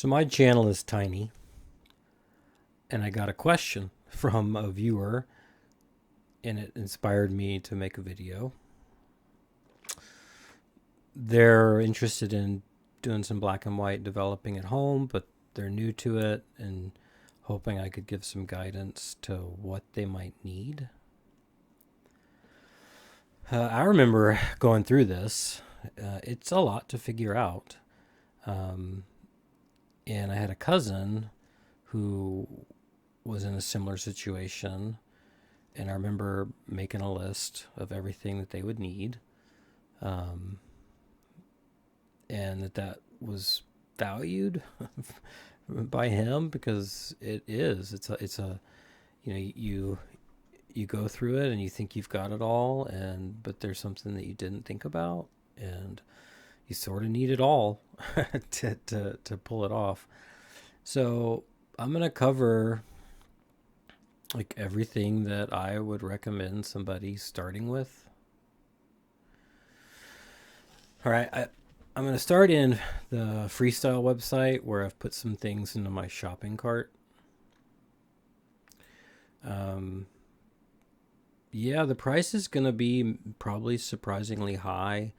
So my channel is tiny, and I got a question from a viewer, and it inspired me to make a video. They're interested in doing some black and white developing at home, but they're new to it and hoping I could give some guidance to what they might need. I remember going through this. It's a lot to figure out. Um, and I had a cousin who was in a similar situation. And I remember making a list of everything that they would need. Um, and that was valued by him because it is. It's a you go through it and you think you've got it all, and but there's something that you didn't think about, and you sort of need it all to pull it off. So I'm gonna cover like everything that I would recommend somebody starting with. All right, I'm gonna start in the Freestyle website where I've put some things into my shopping cart. Um, yeah, the price is gonna be probably surprisingly high.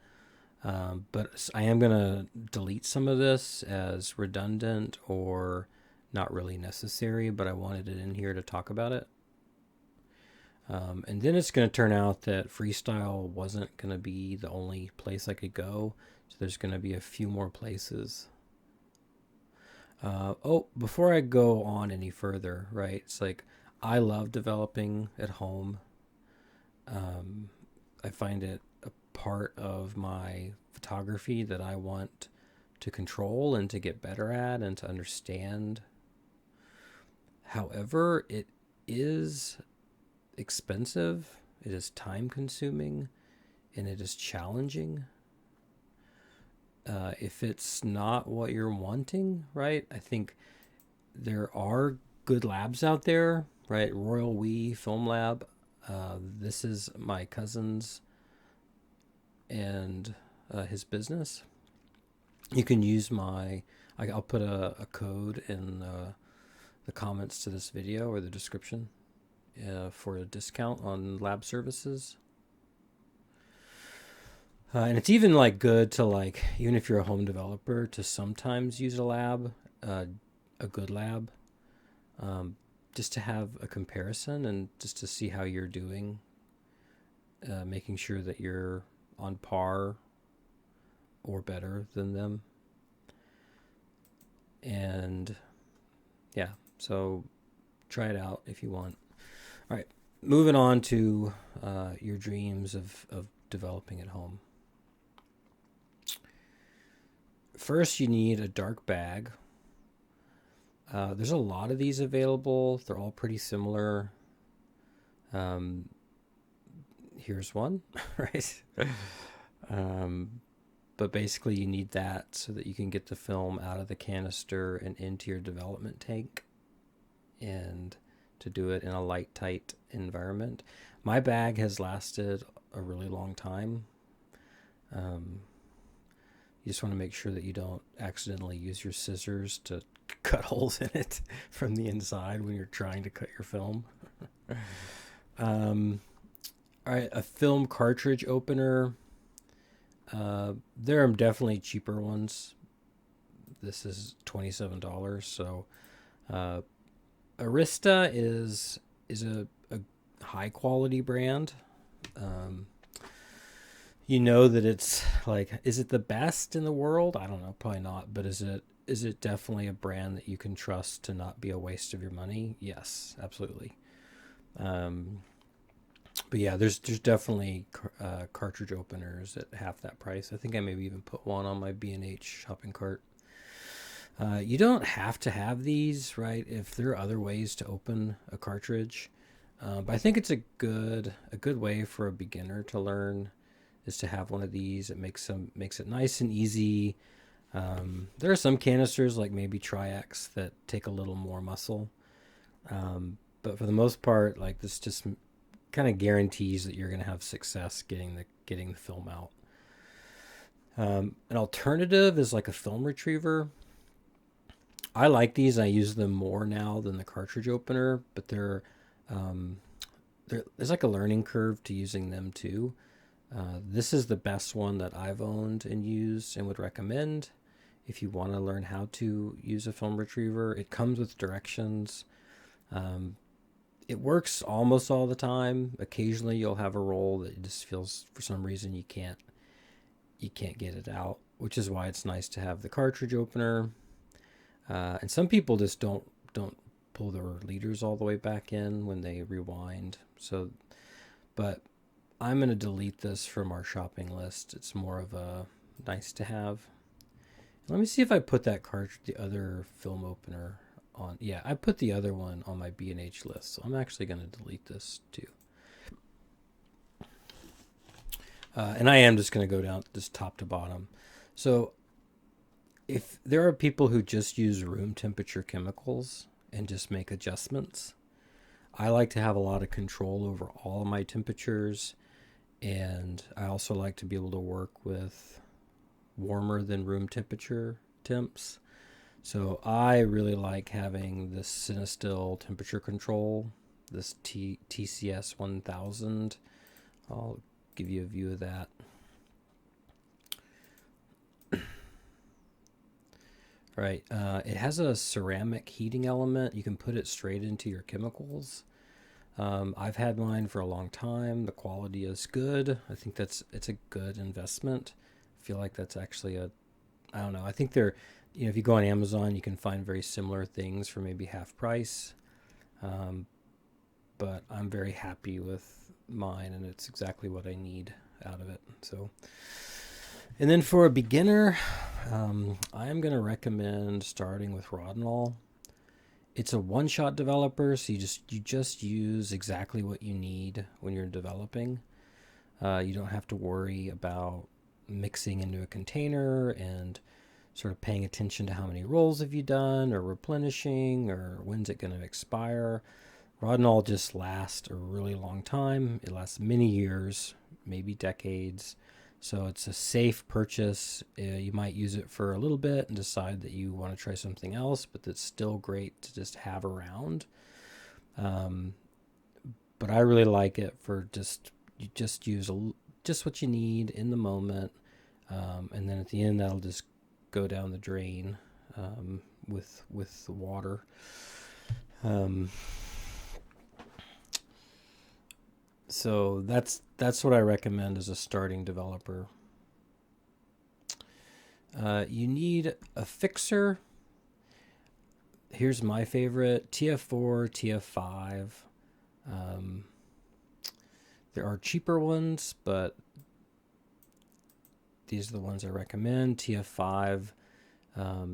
But I am going to delete some of this as redundant or not really necessary, but I wanted it in here to talk about it. And then it's going to turn out that Freestyle wasn't going to be the only place I could go. So there's going to be a few more places. Before I go on any further, right? It's like I love developing at home. Um, I find it a part of my photography that I want to control and to get better at and to understand. However, it is expensive, it is time consuming, and it is challenging. If it's not what you're wanting, right? I think there are good labs out there, right? Royal We Film Lab. This is my cousin's and his business. You can use I'll put a code in the comments to this video or the description for a discount on lab services. And it's even like good to like, even if you're a home developer, to sometimes use a lab, a good lab, um, just to have a comparison and just to see how you're doing, making sure that you're on par or better than them. And yeah, so try it out if you want. All right, moving on to your dreams of developing at home. First, you need a dark bag. There's a lot of these available. They're all pretty similar. Um, Here's one, right? Um, but basically, you need that so that you can get the film out of the canister and into your development tank, and to do it in a light, tight environment. My bag has lasted a really long time. Um, you just want to make sure that you don't accidentally use your scissors to cut holes in it from the inside when you're trying to cut your film. um, all right, a film cartridge opener. There are definitely cheaper ones. This is $27, so uh, Arista is a high quality brand. Um, you know that it's like, is it the best in the world? I don't know, probably not. But is it definitely a brand that you can trust to not be a waste of your money? Yes, absolutely. Um, but yeah, there's definitely cartridge openers at half that price. I think I maybe even put one on my B&H shopping cart. You don't have to have these, right? If there are other ways to open a cartridge, but I think it's a good way for a beginner to learn is to have one of these. It makes it nice and easy. There are some canisters like maybe Tri-X that take a little more muscle, but for the most part, like this just kind of guarantees that you're going to have success getting the film out. An alternative is like a film retriever. I like these. I use them more now than the cartridge opener, but um, there's like a learning curve to using them too. This is the best one that I've owned and used and would recommend if you want to learn how to use a film retriever. It comes with directions. Um, it works almost all the time. Occasionally you'll have a roll that just feels for some reason you can't get it out, which is why it's nice to have the cartridge opener. And some people just don't pull their leaders all the way back in when they rewind. So, but I'm gonna delete this from our shopping list. It's more of a nice to have. Let me see if I put that cartridge, the other film opener on. Yeah, I put the other one on my B&H list, so I'm actually gonna delete this too. And I am just gonna go down this top to bottom. So if there are people who just use room temperature chemicals and just make adjustments, I like to have a lot of control over all of my temperatures, and I also like to be able to work with warmer than room temperature temps. So I really like having this Cinestill temperature control, this TCS 1000. I'll give you a view of that. Right. It has a ceramic heating element. You can put it straight into your chemicals. I've had mine for a long time. The quality is good. I think it's a good investment. I feel like that's actually I don't know. I think if you go on Amazon, you can find very similar things for maybe half price. Um, but I'm very happy with mine, and it's exactly what I need out of it. So, and then for a beginner, I am going to recommend starting with Rodinal. It's a one-shot developer, so you just use exactly what you need when you're developing. You don't have to worry about mixing into a container and sort of paying attention to how many rolls have you done or replenishing or when's it going to expire. Rodinal just lasts a really long time. It lasts many years, maybe decades. So it's a safe purchase. You might use it for a little bit and decide that you want to try something else, but that's still great to just have around. Um, but I really like it for you just use just what you need in the moment, and then at the end that'll just go down the drain with the water. Um, so that's what I recommend as a starting developer. You need a fixer. Here's my favorite: TF4, TF5. Um, there are cheaper ones, but these are the ones I recommend. TF5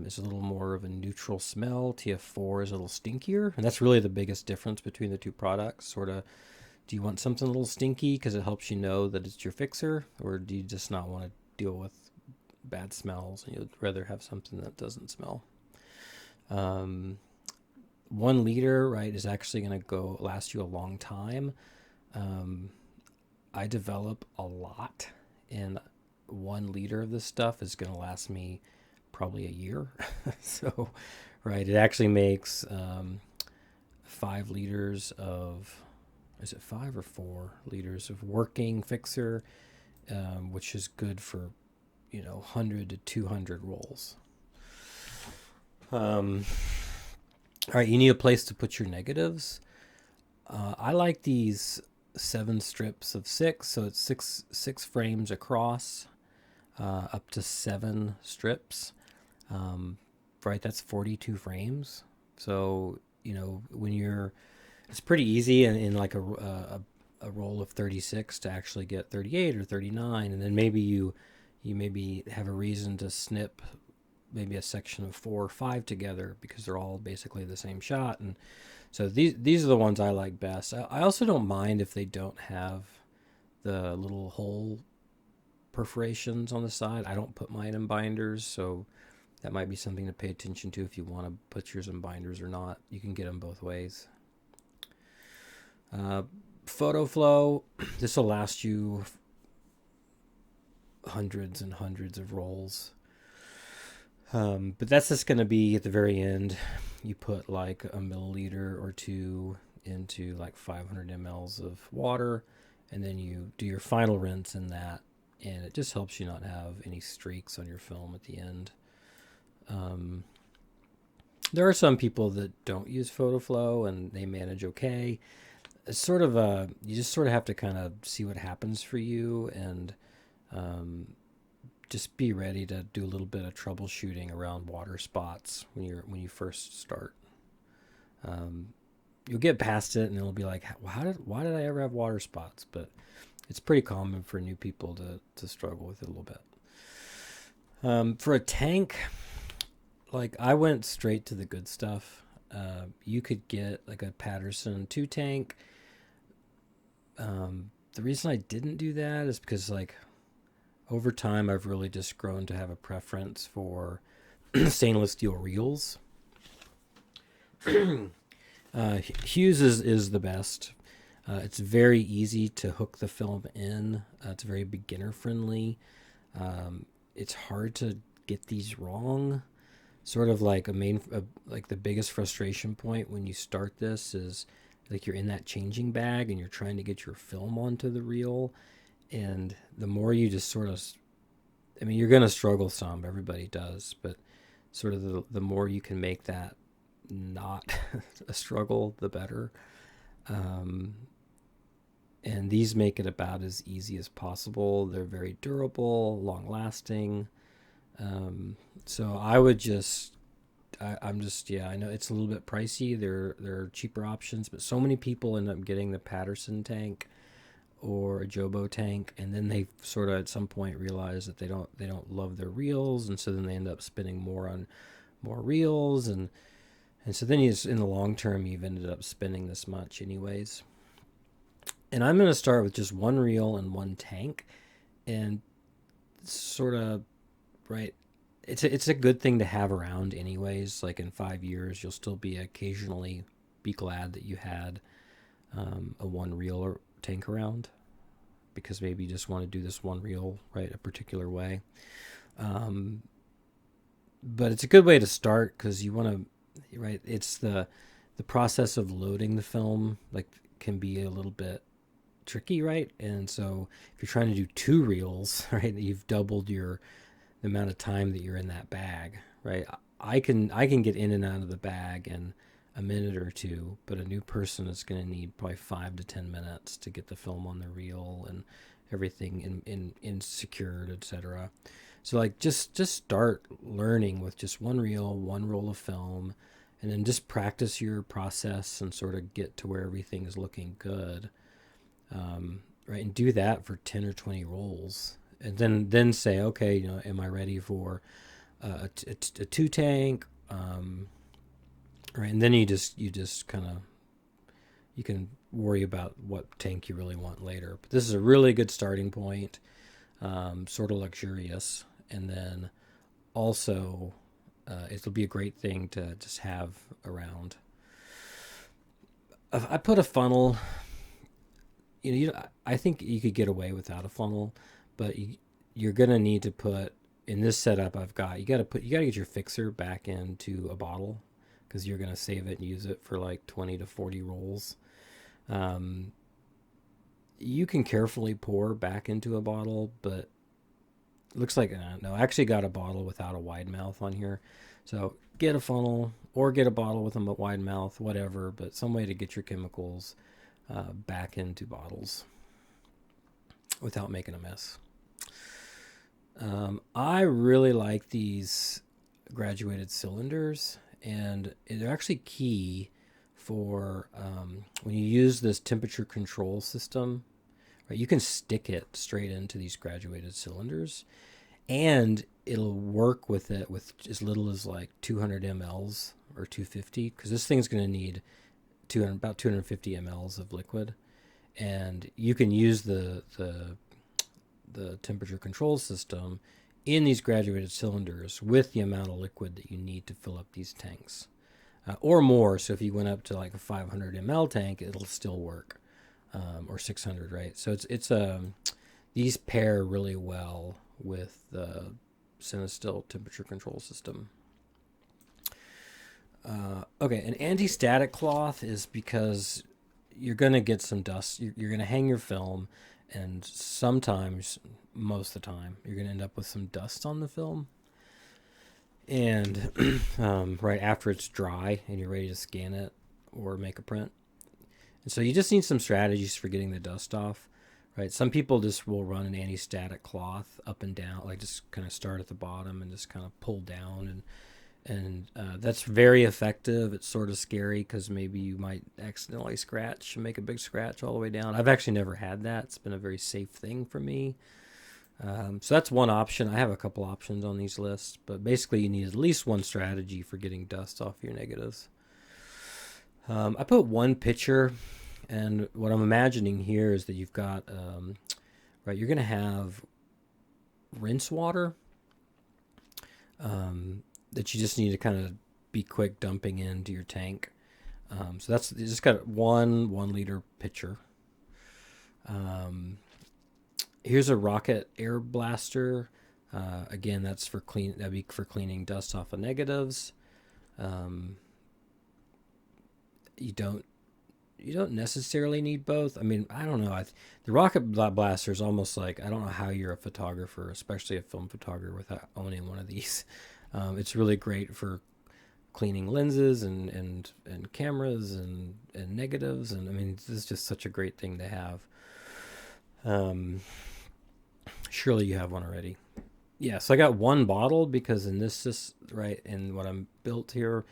is a little more of a neutral smell. TF4 is a little stinkier, and that's really the biggest difference between the two products. Sort of, do you want something a little stinky because it helps you know that it's your fixer, or do you just not want to deal with bad smells and you'd rather have something that doesn't smell? Um, 1 liter, right, is actually going to last you a long time. Um, I develop a lot, and 1 liter of this stuff is going to last me probably a year. So, right, it actually makes 5 liters of, is it 5 or 4 liters of working fixer, which is good for 100 to 200 rolls. All right, you need a place to put your negatives. I like these 7 strips of 6, so it's six frames across, up to 7 strips. Right, that's 42 frames. So it's pretty easy in like a roll of 36 to actually get 38 or 39, and then maybe you maybe have a reason to snip maybe a section of 4 or 5 together because they're all basically the same shot. And so these are the ones I like best. I also don't mind if they don't have the little hole perforations on the side. I don't put mine in binders, so that might be something to pay attention to if you want to put yours in binders or not. You can get them both ways. Photo flow, this will last you hundreds and hundreds of rolls. But that's just going to be at the very end. You put like a milliliter or two into like 500 mLs of water, and then you do your final rinse in that, and it just helps you not have any streaks on your film at the end. Um, there are some people that don't use PhotoFlow and they manage okay. It's sort of you just sort of have to kind of see what happens for you, and um, just be ready to do a little bit of troubleshooting around water spots when you first start. Um, you'll get past it and it'll be like, why did I ever have water spots? But it's pretty common for new people to struggle with it a little bit. For a tank, like I went straight to the good stuff. You could get like a Patterson 2 tank. The reason I didn't do that is because like over time I've really just grown to have a preference for stainless steel reels. Hughes is the best. It's very easy to hook the film in. It's very beginner friendly. It's hard to get these wrong. Sort of like like the biggest frustration point when you start this is like you're in that changing bag and you're trying to get your film onto the reel, and the more you just sort of, I mean, you're gonna struggle some. Everybody does, but sort of the more you can make that not a struggle, the better. Um, and these make it about as easy as possible. They're very durable, long lasting. So I would just, I'm just, yeah, I know it's a little bit pricey. There are cheaper options, but so many people end up getting the Patterson tank or a Jobo tank, and then they sort of at some point realize that they don't love their reels, and so then they end up spending more on more reels, and so then you just, in the long term, you've ended up spending this much anyways. And I'm going to start with just one reel and one tank, and sort of right. It's a good thing to have around anyways. Like in 5 years, you'll still be occasionally be glad that you had a one reel or tank around, because maybe you just want to do this one reel right a particular way. Um, but it's a good way to start because you want to right. It's the process of loading the film like can be a little bit tricky, right? And so if you're trying to do two reels, right, you've doubled the amount of time that you're in that bag, right? I can get in and out of the bag in a minute or two, but a new person is going to need probably 5 to 10 minutes to get the film on the reel and everything in secured, etc. So like just start learning with just one reel, one roll of film, and then just practice your process and sort of get to where everything is looking good, right? And do that for 10 or 20 rolls, and then say, okay, am I ready for a two tank, right? And then you just kind of you can worry about what tank you really want later. But this is a really good starting point, sort of luxurious, and then also it'll be a great thing to just have around. I put a funnel. I think you could get away without a funnel, but you're gonna need to put in this setup I've got. You gotta get your fixer back into a bottle because you're gonna save it and use it for like 20 to 40 rolls. Um, you can carefully pour back into a bottle, but it looks like no. I actually got a bottle without a wide mouth on here, so get a funnel or get a bottle with a wide mouth, whatever. But some way to get your chemicals back into bottles without making a mess. I really like these graduated cylinders, and they're actually key for when you use this temperature control system. Right, you can stick it straight into these graduated cylinders, and it'll work with it with as little as like 200 mLs or 250, because this thing's going to need about 250 mLs of liquid, and you can use the temperature control system in these graduated cylinders with the amount of liquid that you need to fill up these tanks, or more. So if you went up to like a 500 ml tank, it'll still work, or 600, right? So these pair really well with Cinestill temperature control system. Okay, an anti-static cloth is because you're going to get some dust. You're going to hang your film, and sometimes, most of the time, you're going to end up with some dust on the film. And right after it's dry and you're ready to scan it or make a print. And so you just need some strategies for getting the dust off, right? Some people just will run an anti-static cloth up and down, like just kind of start at the bottom and just kind of pull down, and that's very effective. It's sort of scary because maybe you might accidentally scratch and make a big scratch all the way down. I've actually never had that. It's been a very safe thing for me. So that's one option. I have a couple options on these lists, but basically you need at least one strategy for getting dust off your negatives. I put one picture, and what I'm imagining here is that you've got, right, you're going to have rinse water that you just need to kind of be quick dumping into your tank. So that's, you just got one 1 liter pitcher. Here's a rocket air blaster. Again, that'd be for cleaning dust off of negatives. You don't necessarily need both. I mean, I don't know. The rocket blaster is almost like, I don't know how you're a photographer, especially a film photographer, without owning one of these. It's really great for cleaning lenses and cameras and negatives, and I mean, this is just such a great thing to have. Surely you have one already. Yeah, so I got one bottle because in this right, in what I'm built here,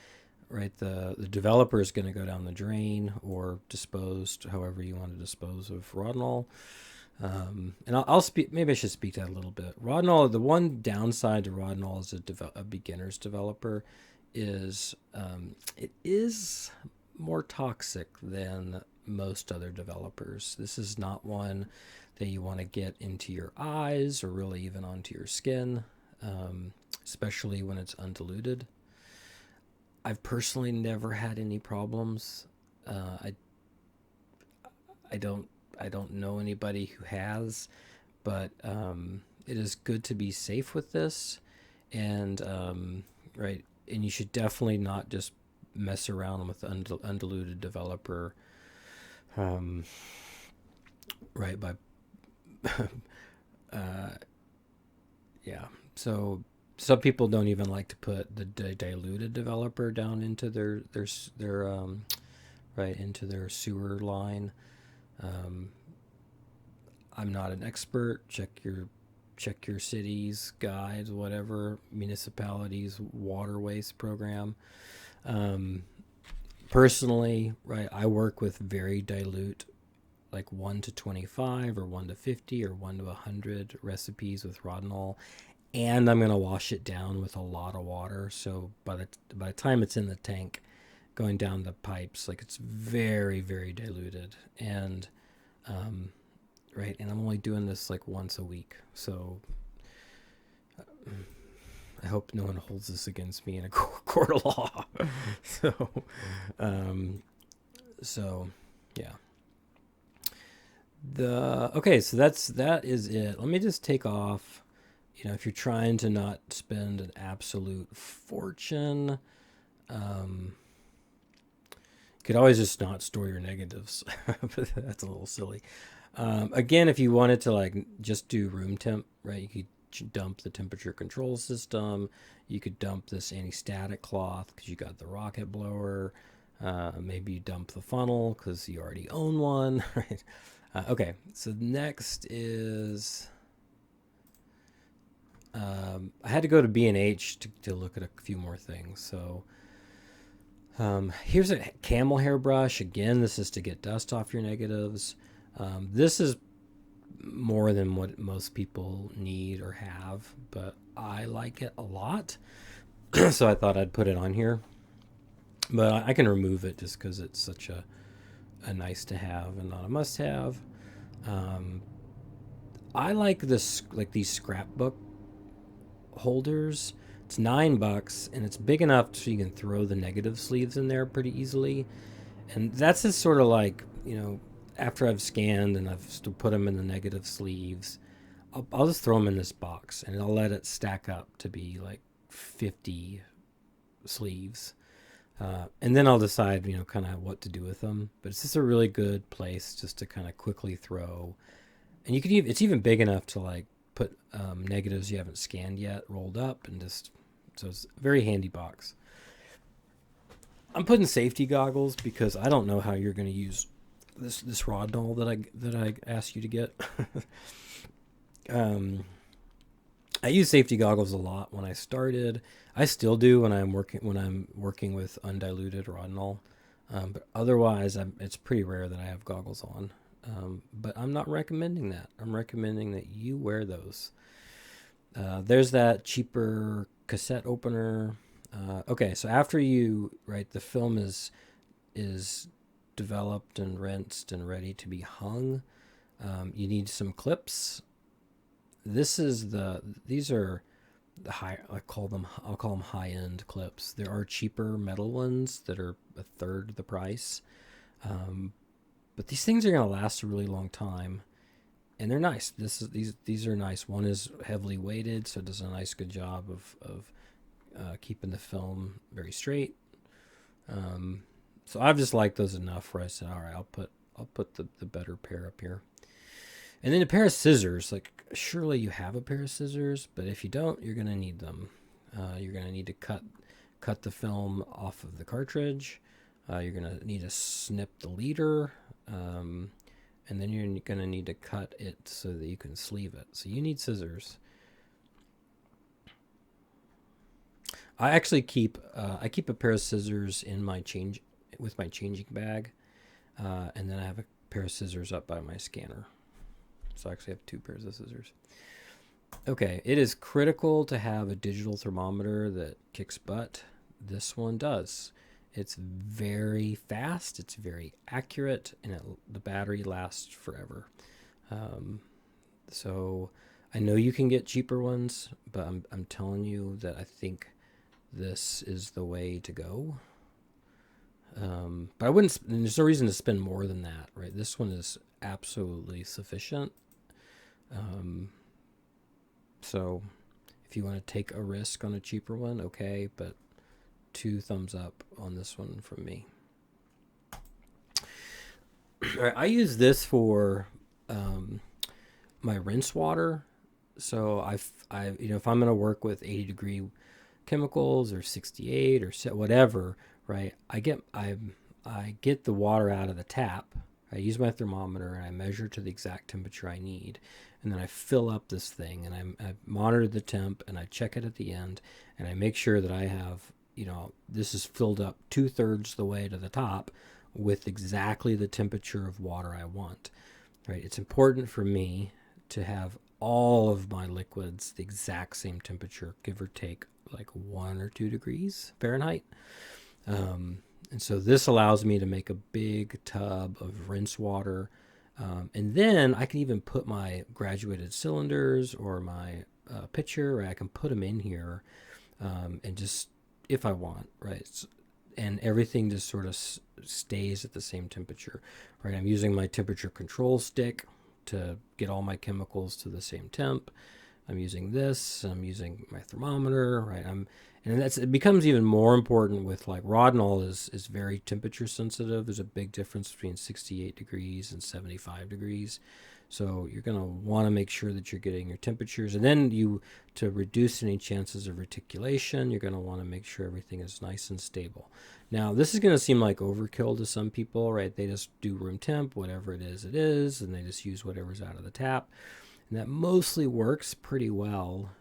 right, the developer is going to go down the drain or disposed, however you want to dispose of Rodinal. And I'll speak, maybe I should speak to that a little bit. Rodinal, the one downside to Rodinal as a beginner's developer is it is more toxic than most other developers. This is not one that you want to get into your eyes or really even onto your skin, especially when it's undiluted. I've personally never had any problems. I don't know anybody who has, but it is good to be safe with this, and right, and you should definitely not just mess around with undiluted developer, right, by yeah. So some people don't even like to put the diluted developer down into their right, into their sewer line. I'm not an expert. Check your city's guides, whatever, municipalities water waste program. Personally, right, I work with very dilute, like 1 to 25 or 1 to 50 or 1 to 100 recipes with Rodinal, and I'm going to wash it down with a lot of water. So by the time it's in the tank going down the pipes, like, it's very, very diluted. And right, and I'm only doing this like once a week. So I hope no one holds this against me in a court of law. So yeah. Okay, so that is it. Let me just take off. You know, if you're trying to not spend an absolute fortune, you could always just not store your negatives. But that's a little silly. Again, if you wanted to like just do room temp, right, you could dump the temperature control system. You could dump this anti-static cloth because you got the rocket blower. Maybe you dump the funnel because you already own one, right? Okay, so next is I had to go to B&H to look at a few more things. So here's a camel hair brush. Again, this is to get dust off your negatives. This is more than what most people need or have, but I like it a lot. So I thought I'd put it on here. But I can remove it just because it's such a nice to have and not a must have. I like this, like these scrapbook holders. It's $9 and it's big enough so you can throw the negative sleeves in there pretty easily. And that's just sort of like, you know, after I've scanned and I've still put them in the negative sleeves, I'll just throw them in this box and I'll let it stack up to be like 50 sleeves. And then I'll decide, kind of what to do with them. But it's just a really good place just to kind of quickly throw. And you could even, it's even big enough to like put negatives you haven't scanned yet rolled up and just, so it's a very handy box. I'm putting safety goggles because I don't know how you're going to use this Rodinal that I asked you to get. um, I used safety goggles a lot when I started. I still do when I'm working with undiluted Rodinal. But otherwise, it's pretty rare that I have goggles on. But I'm not recommending that. I'm recommending that you wear those. There's that cheaper cassette opener. Okay, so after the film is developed and rinsed and ready to be hung. You need some clips. These are the high. I'll call them high end clips. There are cheaper metal ones that are a third the price, but these things are gonna last a really long time, and they're nice. These are nice. One is heavily weighted, so it does a nice good job of keeping the film very straight. So I've just liked those enough where I said, all right, I'll put the better pair up here. And then a pair of scissors. Like, surely you have a pair of scissors, but if you don't, you're gonna need them. You're gonna need to cut the film off of the cartridge. You're gonna need to snip the leader, and then you're gonna need to cut it so that you can sleeve it. So you need scissors. I actually keep a pair of scissors in my changing bag, and then I have a pair of scissors up by my scanner. So I actually have two pairs of scissors. Okay, it is critical to have a digital thermometer that kicks butt. This one does. It's very fast, it's very accurate, and the battery lasts forever. So I know you can get cheaper ones, but I'm telling you that I think this is the way to go. But I wouldn't. There's no reason to spend more than that, right? This one is absolutely sufficient. So if you want to take a risk on a cheaper one, okay, but 2 thumbs up on this one from me. All right, I use this for my rinse water. So if I'm going to work with 80-degree chemicals or 68 or whatever, right? I get the water out of the tap. I use my thermometer and I measure to the exact temperature I need, and then I fill up this thing and I monitor the temp and I check it at the end and I make sure that I have, this is filled up 2/3 the way to the top with exactly the temperature of water I want. Right? It's important for me to have all of my liquids the exact same temperature, give or take like 1 or 2 degrees Fahrenheit. And so this allows me to make a big tub of rinse water. And then I can even put my graduated cylinders or my pitcher, or I can put them in here and just, if I want, right? And everything just sort of stays at the same temperature, right? I'm using my temperature control stick to get all my chemicals to the same temp. I'm using this. I'm using my thermometer, right? And it becomes even more important with like Rodinal is very temperature sensitive. There's a big difference between 68 degrees and 75 degrees. So you're going to want to make sure that you're getting your temperatures. And then to reduce any chances of reticulation, you're going to want to make sure everything is nice and stable. Now, this is going to seem like overkill to some people, right? They just do room temp, whatever it is, and they just use whatever's out of the tap. And that mostly works pretty well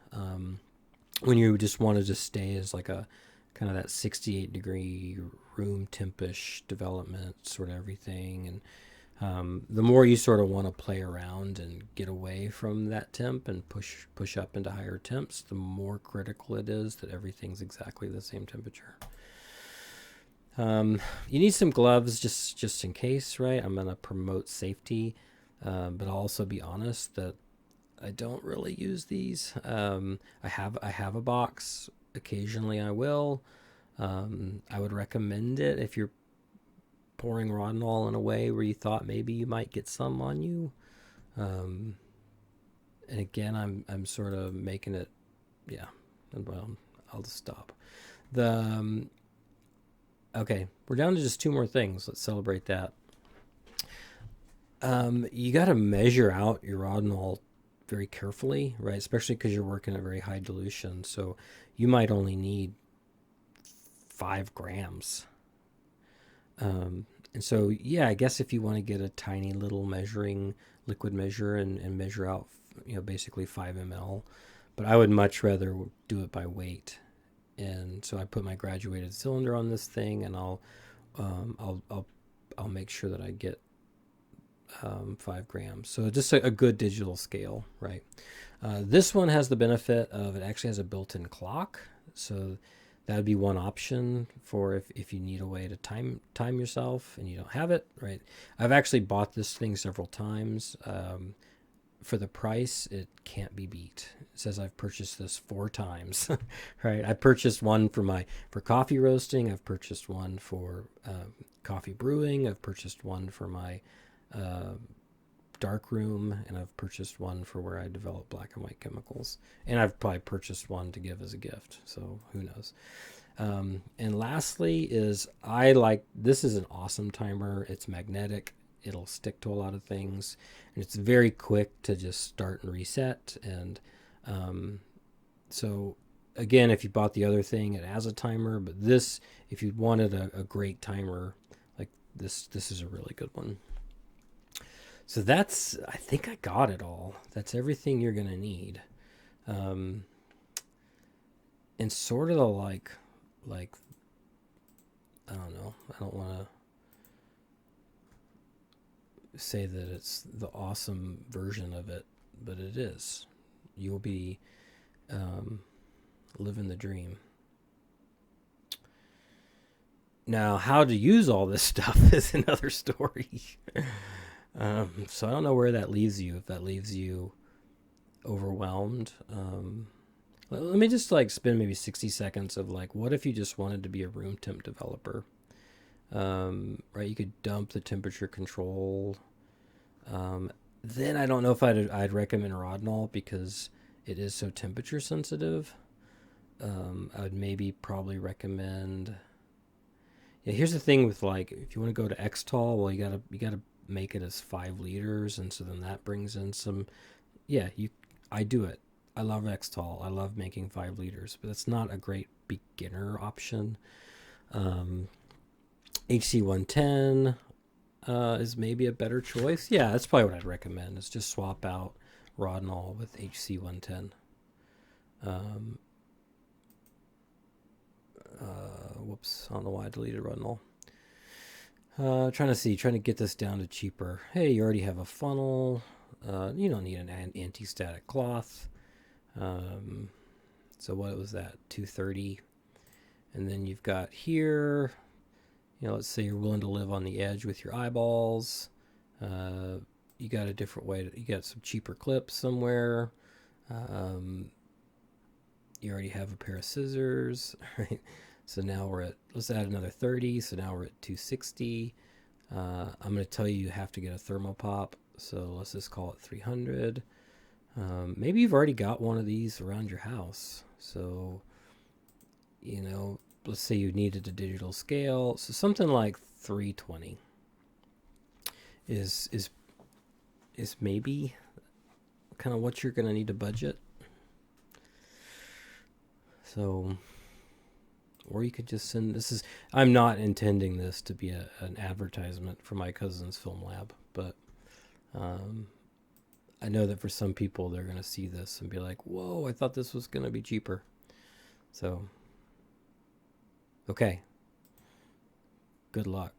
when you just want to just stay as like a kind of that 68 degree room tempish development sort of everything. And the more you sort of want to play around and get away from that temp and push up into higher temps, the more critical it is that everything's exactly the same temperature. You need some gloves just in case, right? I'm going to promote safety, but I'll also be honest that I don't really use these. I have a box. Occasionally I will. I would recommend it if you're pouring Rodinal in a way where you thought maybe you might get some on you. And again, I'm sort of making it, yeah. Well, I'll just stop. The Okay, we're down to just two more things. Let's celebrate that. You got to measure out your Rodinol very carefully, right? Especially because you're working at very high dilution. So you might only need 5 grams. And so, yeah, I guess if you want to get a tiny little measuring liquid measure and measure out, basically 5 ml, but I would much rather do it by weight. And so I put my graduated cylinder on this thing, and um, I'll, I'll, I'll make sure that I get 5 grams. So just a good digital scale, right? This one has the benefit of it actually has a built-in clock, so that would be one option for if you need a way to time yourself and you don't have it, right? I've actually bought this thing several times. For the price, it can't be beat. It says I've purchased this 4 times, right? I purchased one for coffee roasting. I've purchased one for coffee brewing. I've purchased one for my uh, dark room, and I've purchased one for where I develop black and white chemicals. And I've probably purchased one to give as a gift. So who knows? And lastly is this is an awesome timer. It's magnetic. It'll stick to a lot of things, and it's very quick to just start and reset. And so again, if you bought the other thing, it has a timer, but this, if you wanted a great timer, like this is a really good one. So I think I got it all. That's everything you're going to need. Um, and sort of like, I don't know. I don't want to say that it's the awesome version of it, but it is. You'll be um, living the dream. Now, how to use all this stuff is another story. So I don't know where that leaves you. If that leaves you overwhelmed, let me just spend maybe 60 seconds of what if you just wanted to be a room temp developer, right? You could dump the temperature control. Then I don't know if I'd recommend Rodinol because it is so temperature sensitive. I would maybe probably recommend. Yeah, here's the thing with if you want to go to Xtol, well you gotta make it as 5 liters, and so then that brings in some. Yeah, I do it. I love Xtol. I love making 5 liters, but it's not a great beginner option. HC110 is maybe a better choice. Yeah, that's probably what I'd recommend. Is just swap out Rodinol with HC110. Whoops, I don't know why I deleted Rodinol. Trying to get this down to cheaper. Hey, you already have a funnel. You don't need an anti-static cloth. So what was that? 230. And then you've got here, let's say you're willing to live on the edge with your eyeballs. You got a different way. You got some cheaper clips somewhere. You already have a pair of scissors, right? So now let's add another 30. So now we're at 260. I'm going to tell you have to get a thermopop. So let's just call it 300. Maybe you've already got one of these around your house. So, let's say you needed a digital scale. So something like 320 is maybe kind of what you're going to need to budget. So, or you could just send, I'm not intending this to be an advertisement for my cousin's film lab, but I know that for some people, they're going to see this and be like, whoa, I thought this was going to be cheaper. So, okay. Good luck.